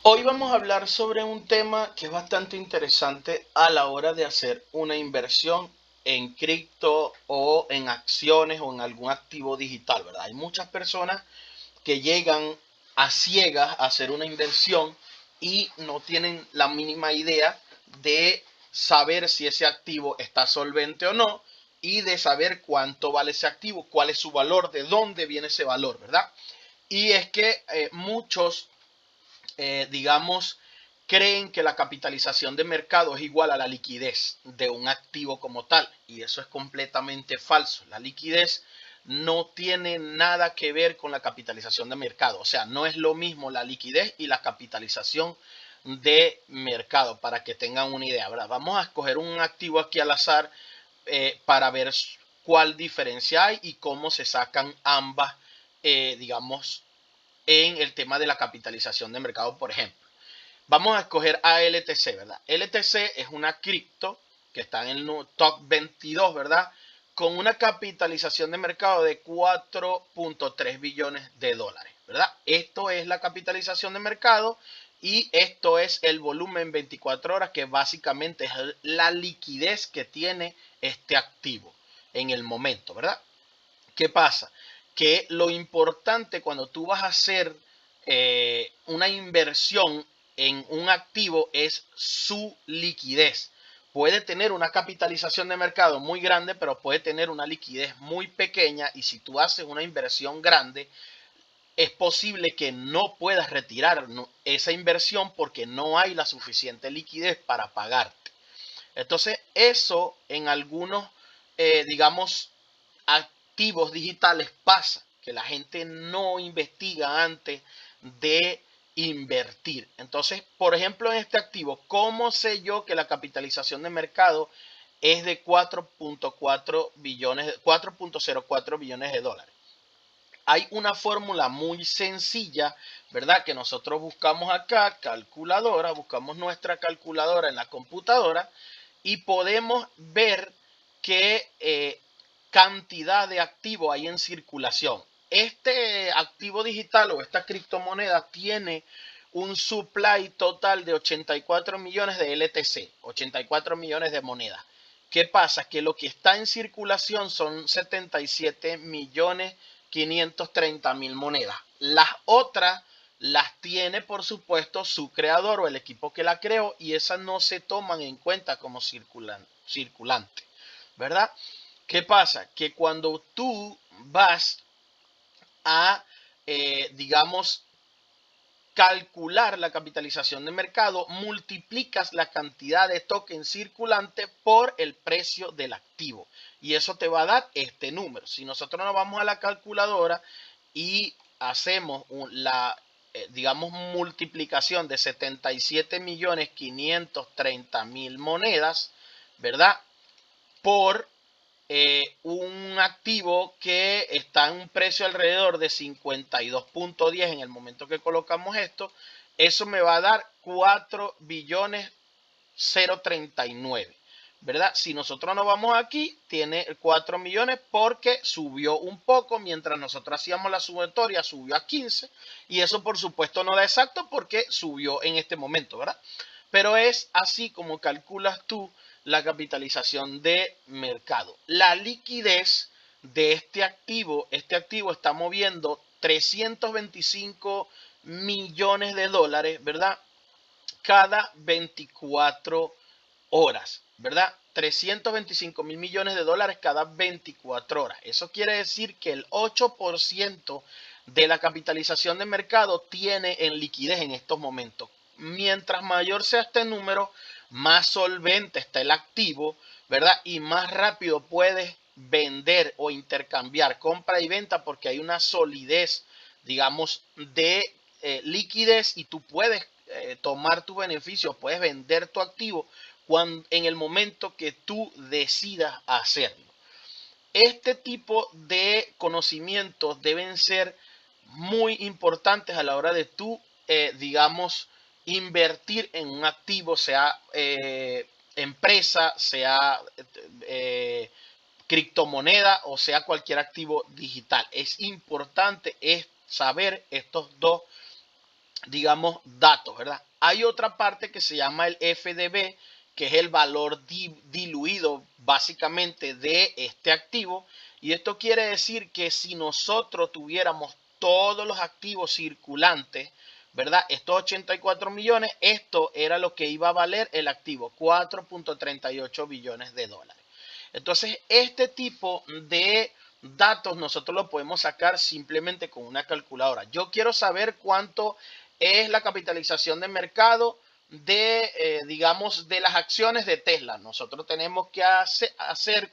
Hoy vamos a hablar sobre un tema que es bastante interesante a la hora de hacer una inversión en cripto o en acciones o en algún activo digital, ¿verdad? Hay muchas personas que llegan a ciegas a hacer una inversión y no tienen la mínima idea de saber si ese activo está solvente o no y de saber cuánto vale ese activo, cuál es su valor, de dónde viene ese valor, ¿verdad? Y es que muchos digamos, creen que la capitalización de mercado es igual a la liquidez de un activo como tal. Y eso es completamente falso. La liquidez no tiene nada que ver con la capitalización de mercado. O sea, no es lo mismo la liquidez y la capitalización de mercado, para que tengan una idea, ¿verdad? Vamos a escoger un activo aquí al azar para ver cuál diferencia hay y cómo se sacan ambas, digamos, en el tema de la capitalización de mercado, por ejemplo. Vamos a escoger a LTC, ¿verdad? LTC es una cripto que está en el top 22, ¿verdad? Con una capitalización de mercado de 4.3 billones de dólares, ¿verdad? Esto es la capitalización de mercado y esto es el volumen 24 horas, que básicamente es la liquidez que tiene este activo en el momento, ¿verdad? ¿Qué pasa? Que lo importante cuando tú vas a hacer una inversión en un activo es su liquidez. Puede tener una capitalización de mercado muy grande, pero puede tener una liquidez muy pequeña, y si tú haces una inversión grande, es posible que no puedas retirar esa inversión porque no hay la suficiente liquidez para pagarte. Entonces, eso en algunos, digamos, activos digitales pasa, que la gente no investiga antes de invertir. Entonces, por ejemplo, en este activo, ¿cómo sé yo que la capitalización de mercado es de 4.4 billones, 4.04 billones de dólares? Hay una fórmula muy sencilla, ¿verdad? Que nosotros buscamos acá, calculadora, buscamos nuestra calculadora en la computadora y podemos ver qué cantidad de activo hay en circulación. Este activo digital o esta criptomoneda tiene un supply total de 84 millones de LTC, 84 millones de monedas. ¿Qué pasa? Que lo que está en circulación son 77 millones 530 mil monedas. Las otras las tiene, por supuesto, su creador o el equipo que la creó, y esas no se toman en cuenta como circulante, ¿verdad? ¿Qué pasa? Que cuando tú vas a, digamos, calcular la capitalización de mercado, multiplicas la cantidad de token circulante por el precio del activo. Y eso te va a dar este número. Si nosotros nos vamos a la calculadora y hacemos la, digamos, multiplicación de 77 millones 530 mil monedas, ¿verdad? Por un activo que está en un precio alrededor de 52.10 en el momento que colocamos esto, eso me va a dar 4 billones 039, ¿verdad? Si nosotros nos vamos aquí, tiene 4 millones porque subió un poco mientras nosotros hacíamos la sumatoria, subió a 15, y eso por supuesto no da exacto porque subió en este momento, ¿verdad? Pero es así como calculas tú la capitalización de mercado. La liquidez de este activo está moviendo 325 millones de dólares, ¿verdad? Cada 24 horas, ¿verdad? 325 mil millones de dólares cada 24 horas. Eso quiere decir que el 8% de la capitalización de mercado tiene en liquidez en estos momentos. Mientras mayor sea este número, más solvente está el activo, ¿verdad? Y más rápido puedes vender o intercambiar compra y venta, porque hay una solidez, digamos, de liquidez, y tú puedes tomar tu beneficio, puedes vender tu activo en el momento que tú decidas hacerlo. Este tipo de conocimientos deben ser muy importantes a la hora de tú, digamos, invertir en un activo, sea empresa, sea criptomoneda o sea cualquier activo digital. Es importante saber estos dos digamos, datos, ¿verdad? Hay otra parte que se llama el FDB, que es el valor diluido básicamente de este activo. Y esto quiere decir que si nosotros tuviéramos todos los activos circulantes, ¿verdad? Estos 84 millones, esto era lo que iba a valer el activo, 4.38 billones de dólares. Entonces, este tipo de datos nosotros lo podemos sacar simplemente con una calculadora. Yo quiero saber cuánto es la capitalización de mercado de, digamos, de las acciones de Tesla. Nosotros tenemos que hacer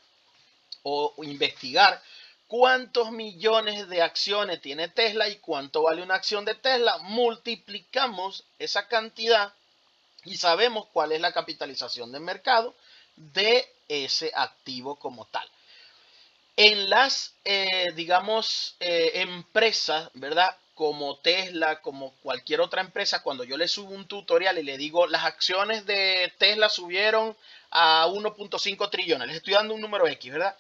o investigar cuántos millones de acciones tiene Tesla y cuánto vale una acción de Tesla. Multiplicamos esa cantidad y sabemos cuál es la capitalización de mercado de ese activo como tal. En las, digamos, empresas, ¿verdad? Como Tesla, como cualquier otra empresa, cuando yo le subo un tutorial y le digo las acciones de Tesla subieron a 1.5 trillones, les estoy dando un número X, ¿verdad?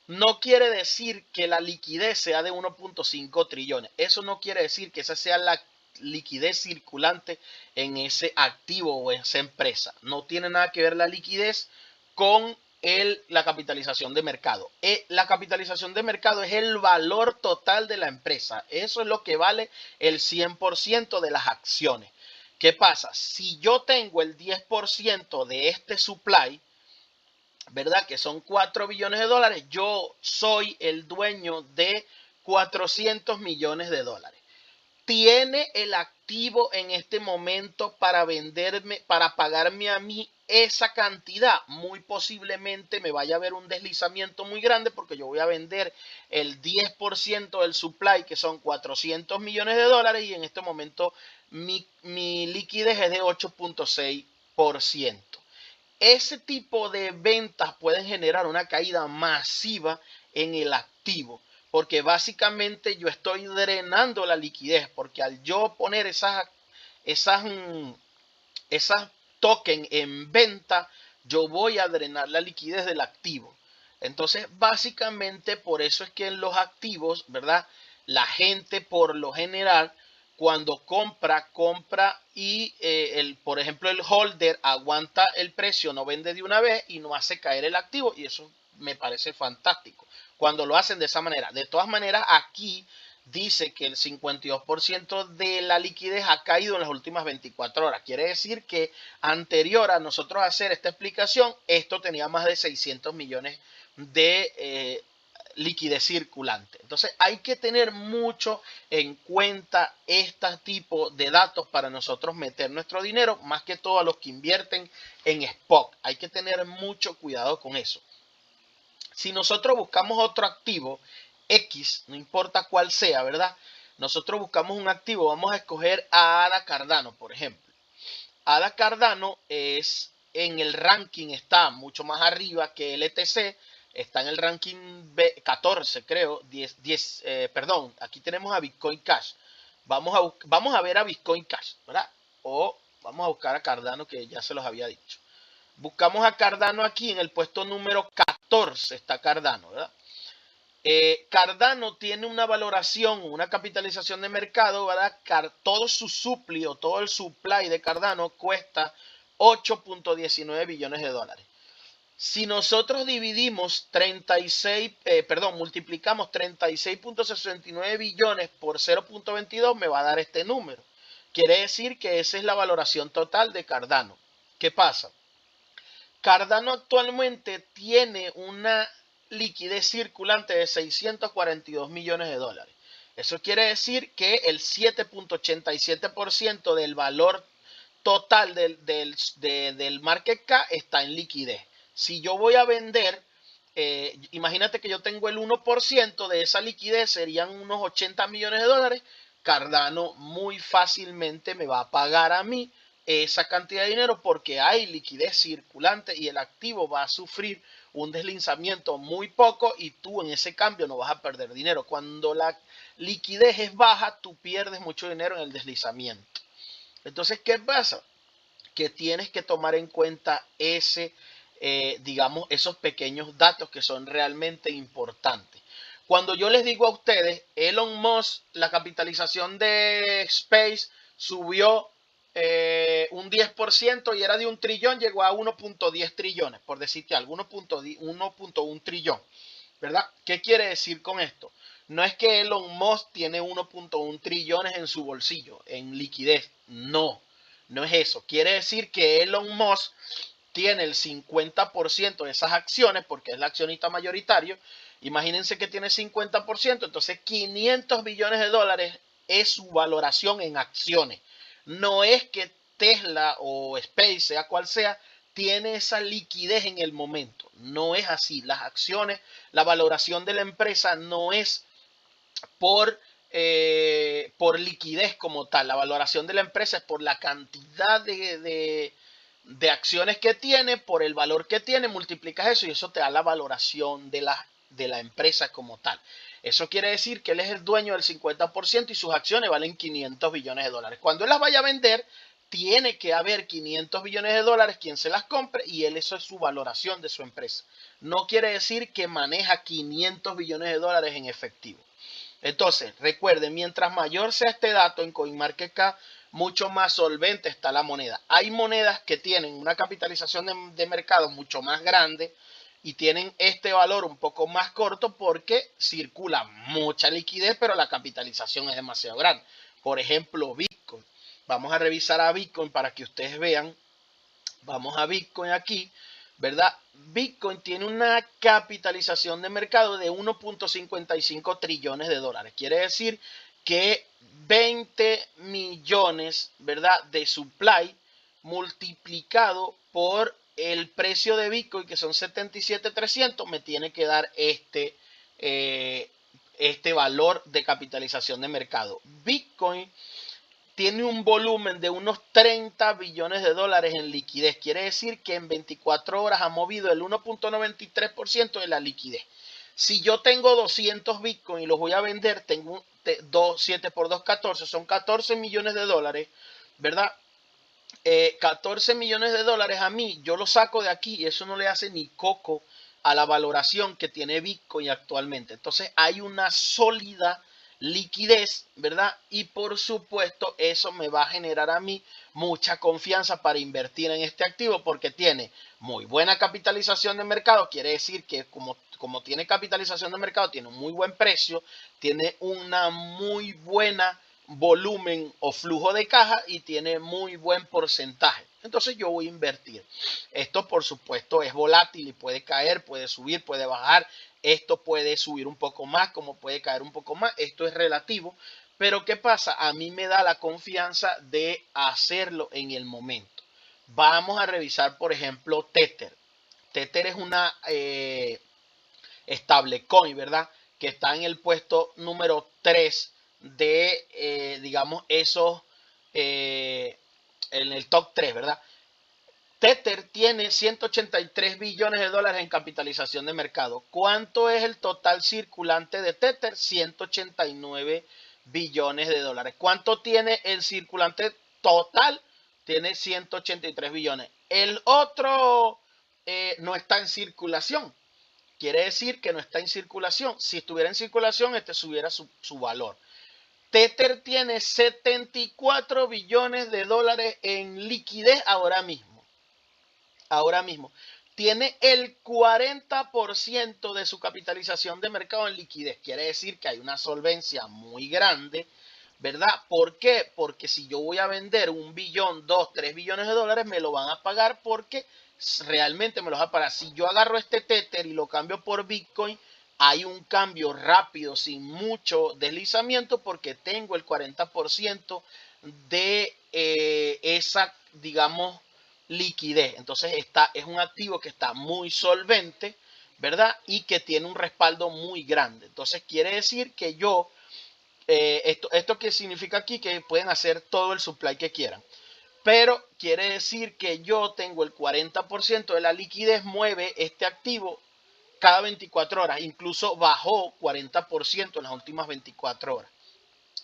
No quiere decir que la liquidez sea de 1.5 trillones. Eso no quiere decir que esa sea la liquidez circulante en ese activo o esa empresa. No tiene nada que ver la liquidez con la capitalización de mercado. La capitalización de mercado es el valor total de la empresa. Eso es lo que vale el 100% de las acciones. ¿Qué pasa? Si yo tengo el 10% de este supply, ¿verdad? Que son 4 billones de dólares, yo soy el dueño de 400 millones de dólares. ¿Tiene el activo en este momento para venderme, para pagarme a mí esa cantidad? Muy posiblemente me vaya a ver un deslizamiento muy grande porque yo voy a vender el 10% del supply, que son 400 millones de dólares, y en este momento mi liquidez es de 8.6%. Ese tipo de ventas pueden generar una caída masiva en el activo, porque básicamente yo estoy drenando la liquidez, porque al yo poner esas, esas tokens en venta, yo voy a drenar la liquidez del activo. Entonces, básicamente por eso es que en los activos, ¿verdad? La gente por lo general, cuando compra y, por ejemplo, el holder aguanta el precio, no vende de una vez y no hace caer el activo, y eso me parece fantástico cuando lo hacen de esa manera. De todas maneras, aquí dice que el 52% de la liquidez ha caído en las últimas 24 horas. Quiere decir que anterior a nosotros hacer esta explicación, esto tenía más de 600 millones de liquidez circulante. Entonces hay que tener mucho en cuenta este tipo de datos para nosotros meter nuestro dinero, más que todo a los que invierten en spot. Hay que tener mucho cuidado con eso. Si nosotros buscamos otro activo X, no importa cuál sea, ¿verdad? Nosotros buscamos un activo, vamos a escoger a ADA Cardano, por ejemplo. ADA Cardano es en el ranking, está mucho más arriba que el ETC, está en el ranking 14, creo, 10, perdón, aquí tenemos a Bitcoin Cash. Vamos a ver a Bitcoin Cash, ¿verdad? O vamos a buscar a Cardano, que ya se los había dicho. Buscamos a Cardano aquí en el puesto número 14, está Cardano, ¿verdad? Cardano tiene una valoración, una capitalización de mercado, ¿verdad? Todo su supply o todo el supply de Cardano cuesta 8.19 billones de dólares. Si nosotros dividimos 36, multiplicamos 36.69 billones por 0.22, me va a dar este número. Quiere decir que esa es la valoración total de Cardano. ¿Qué pasa? Cardano actualmente tiene una liquidez circulante de 642 millones de dólares. Eso quiere decir que el 7.87% del valor total del market cap está en liquidez. Si yo voy a vender, imagínate que yo tengo el 1% de esa liquidez, serían unos 80 millones de dólares. Cardano muy fácilmente me va a pagar a mí esa cantidad de dinero porque hay liquidez circulante y el activo va a sufrir un deslizamiento muy poco y tú en ese cambio no vas a perder dinero. Cuando la liquidez es baja, tú pierdes mucho dinero en el deslizamiento. Entonces, ¿qué pasa? Que tienes que tomar en cuenta digamos, esos pequeños datos que son realmente importantes. Cuando yo les digo a ustedes, Elon Musk, la capitalización de Space subió un 10% y era de 1 trillón, llegó a 1.10 trillones, por decirte algo, 1.1 trillón, ¿verdad? ¿Qué quiere decir con esto? No es que Elon Musk tiene 1.1 trillones en su bolsillo, en liquidez, no es eso. Quiere decir que Elon Musk tiene el 50% de esas acciones, porque es el accionista mayoritario. Imagínense que tiene 50%, entonces 500 billones de dólares es su valoración en acciones. No es que Tesla o Space, sea cual sea, tiene esa liquidez en el momento. No es así. Las acciones, la valoración de la empresa no es por liquidez como tal. La valoración de la empresa es por la cantidad de acciones que tiene, por el valor que tiene, multiplicas eso y eso te da la valoración de la empresa como tal. Eso quiere decir que él es el dueño del 50% y sus acciones valen 500 billones de dólares. Cuando él las vaya a vender, tiene que haber 500 billones de dólares quien se las compre y él, eso es su valoración de su empresa. No quiere decir que maneja 500 billones de dólares en efectivo. Entonces, recuerden, mientras mayor sea este dato en CoinMarketCap, mucho más solvente está la moneda. Hay monedas que tienen una capitalización de mercado mucho más grande y tienen este valor un poco más corto porque circula mucha liquidez, pero la capitalización es demasiado grande. Por ejemplo, Bitcoin. Vamos a revisar a Bitcoin para que ustedes vean. Vamos a Bitcoin aquí, ¿verdad? Bitcoin tiene una capitalización de mercado de 1.55 trillones de dólares. Quiere decir que 20 millones, ¿verdad?, de supply multiplicado por el precio de Bitcoin, que son 77.300, me tiene que dar este valor de capitalización de mercado. Bitcoin tiene un volumen de unos 30 billones de dólares en liquidez. Quiere decir que en 24 horas ha movido el 1.93% de la liquidez. Si yo tengo 200 Bitcoin y los voy a vender, tengo 7 por 2, 14, son 14 millones de dólares, ¿verdad? 14 millones de dólares a mí, yo lo saco de aquí y eso no le hace ni coco a la valoración que tiene Bitcoin actualmente. Entonces hay una sólida liquidez, ¿verdad? Y por supuesto eso me va a generar a mí mucha confianza para invertir en este activo porque tiene muy buena capitalización de mercado, quiere decir que como tiene capitalización de mercado, tiene un muy buen precio, tiene una muy buena volumen o flujo de caja y tiene muy buen porcentaje. Entonces yo voy a invertir. Esto por supuesto es volátil y puede caer, puede subir, puede bajar. Esto puede subir un poco más, como puede caer un poco más. Esto es relativo. Pero ¿qué pasa? A mí me da la confianza de hacerlo en el momento. Vamos a revisar, por ejemplo, Tether. Tether es una stablecoin, ¿verdad? Que está en el puesto número 3 de, digamos, esos, en el top 3, ¿verdad? Tether tiene 183 billones de dólares en capitalización de mercado. ¿Cuánto es el total circulante de Tether? 189 billones de dólares. ¿Cuánto tiene el circulante total? Tiene 183 billones. El otro no está en circulación. Quiere decir que no está en circulación. Si estuviera en circulación, este subiera su valor. Tether tiene 74 billones de dólares en liquidez ahora mismo. Ahora mismo. Tiene el 40% de su capitalización de mercado en liquidez. Quiere decir que hay una solvencia muy grande, ¿verdad? ¿Por qué? Porque si yo voy a vender 1 billón, 2, 3 billones de dólares, me lo van a pagar porque realmente me lo van a pagar. Si yo agarro este Tether y lo cambio por Bitcoin, hay un cambio rápido, sin mucho deslizamiento, porque tengo el 40% de esa, digamos, liquidez. Entonces es un activo que está muy solvente, ¿verdad? Y que tiene un respaldo muy grande. Entonces quiere decir que yo, esto que significa aquí que pueden hacer todo el supply que quieran. Pero quiere decir que yo tengo el 40% de la liquidez, mueve este activo cada 24 horas. Incluso bajó 40% en las últimas 24 horas.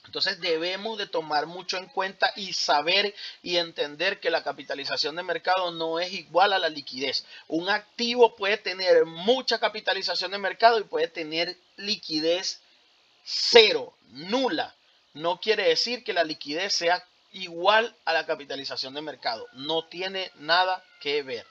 Entonces debemos de tomar mucho en cuenta y saber y entender que la capitalización de mercado no es igual a la liquidez. Un activo puede tener mucha capitalización de mercado y puede tener liquidez cero, nula. No quiere decir que la liquidez sea igual a la capitalización de mercado. No tiene nada que ver.